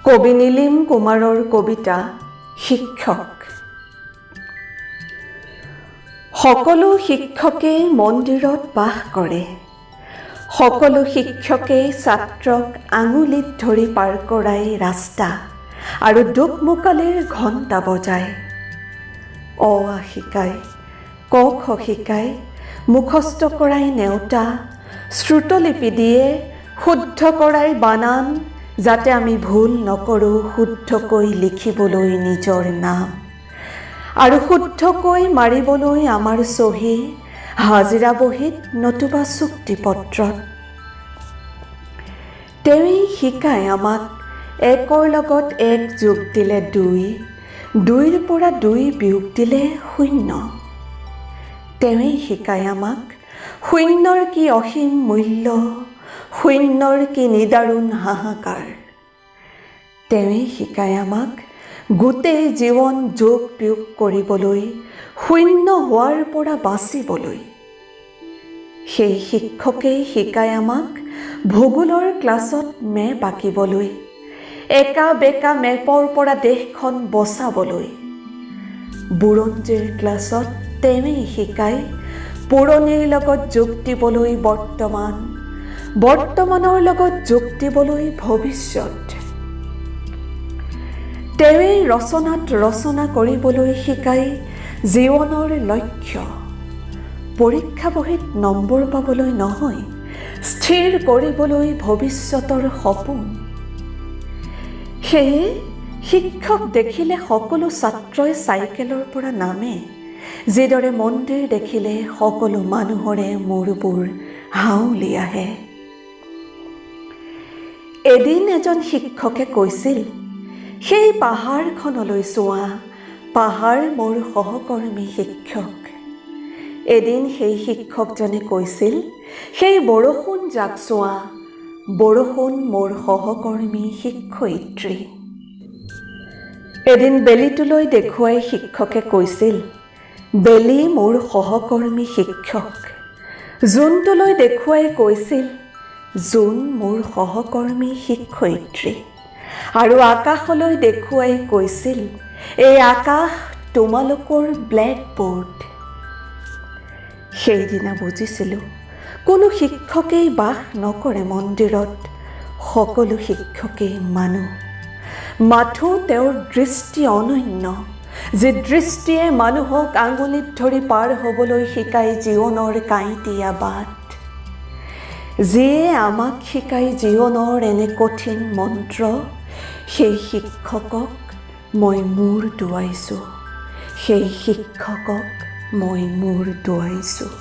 কবি নীলিম কুমাৰৰ কবিতা শিক্ষক। সকলো শিক্ষকেই মন্দিৰত বাস কৰে। সকলো শিক্ষকেই ছাত্ৰক আঙুলিত ধৰি পাৰ কৰাই ৰাস্তা আৰু দুখমোকালিৰ ঘণ্টা বজায়। অ আ শিকাই, ক খ শিকাই, মুখস্থ কৰাই নেওতা, শ্ৰুতলিপি দিয়ে শুদ্ধ কৰাই বানান, যাতে আমি ভুল নকৰোঁ শুদ্ধকৈ লিখিবলৈ নিজৰ নাম আৰু শুদ্ধকৈ মাৰিবলৈ আমাৰ চহী হাজিৰা বহীত নতুবা চুক্তিপত্ৰত। তেৱেই শিকায় আমাক একৰ লগত এক যোগ দিলে দুই, দুইৰ পৰা দুই বিয়োগ দিলে শূন্য। তেৱেই শিকায় আমাক শূন্যৰ কি অসীম মূল্য, শূন্যৰ কি নিদাৰুণ হাহাকাৰ। তেৱেই শিকায় আমাক গোটেই জীৱন যোগ বিয়োগ কৰিবলৈ, শূন্য হোৱাৰ পৰা বাচিবলৈ। সেই শিক্ষকেই শিকায় আমাক ভূগোলৰ ক্লাছত মেপ আঁকিবলৈ, একা বেকা মেপৰ পৰা দেশখন বচাবলৈ। বুৰঞ্জীৰ ক্লাছত তেৱেই শিকায় পুৰণিৰ লগত যোগ দিবলৈ বৰ্তমান, বৰ্তমানৰ লগত যোগ দিবলৈ ভৱিষ্যত। তেৱেই ৰচনাত ৰচনা কৰিবলৈ শিকায় জীৱনৰ লক্ষ্য, পৰীক্ষা বহীত নম্বৰ পাবলৈ নহয়, স্থিৰ কৰিবলৈ ভৱিষ্যতৰ সপোন। সেয়ে শিক্ষক দেখিলে সকলো ছাত্ৰই চাইকেলৰ পৰা নামে, যিদৰে মন্দিৰ দেখিলে সকলো মানুহৰে মূৰবোৰ হাউলি আহে। এদিন এজন শিক্ষকে কৈছিল, সেই পাহাৰখনলৈ চোৱা, পাহাৰ মোৰ সহকৰ্মী শিক্ষক। এদিন সেই শিক্ষকজনে কৈছিল, সেই বৰষুণ যাক চোৱা, বৰষুণ মোৰ সহকৰ্মী শিক্ষয়িত্ৰী। এদিন বেলিটোলৈ দেখুৱাই শিক্ষকে কৈছিল, বেলি মোৰ সহকৰ্মী শিক্ষক। জোনটোলৈ দেখুৱাই কৈছিল, জোন মোৰ সহকৰ্মী শিক্ষয়িত্ৰী। আৰু আকাশলৈ দেখুৱাই কৈছিল, এই আকাশ তোমালোকৰ ব্লেকবোৰ্ড। সেইদিনা বুজিছিলোঁ, কোনো শিক্ষকেই বাস নকৰে মন্দিৰত, সকলো শিক্ষকেই মানুহ। মাথো তেওঁৰ দৃষ্টি অনন্য, যি দৃষ্টিয়ে মানুহক আঙুলিত ধৰি পাৰ হ'বলৈ শিকায় জীৱনৰ কাঁইটীয়া বাট। যিয়ে আমাক শিকায় জীৱনৰ এনে কঠিন মন্ত্ৰ, সেই শিক্ষকক মই মূৰ দোৱাইছোঁ, সেই শিক্ষকক মই মূৰ দোৱাইছোঁ।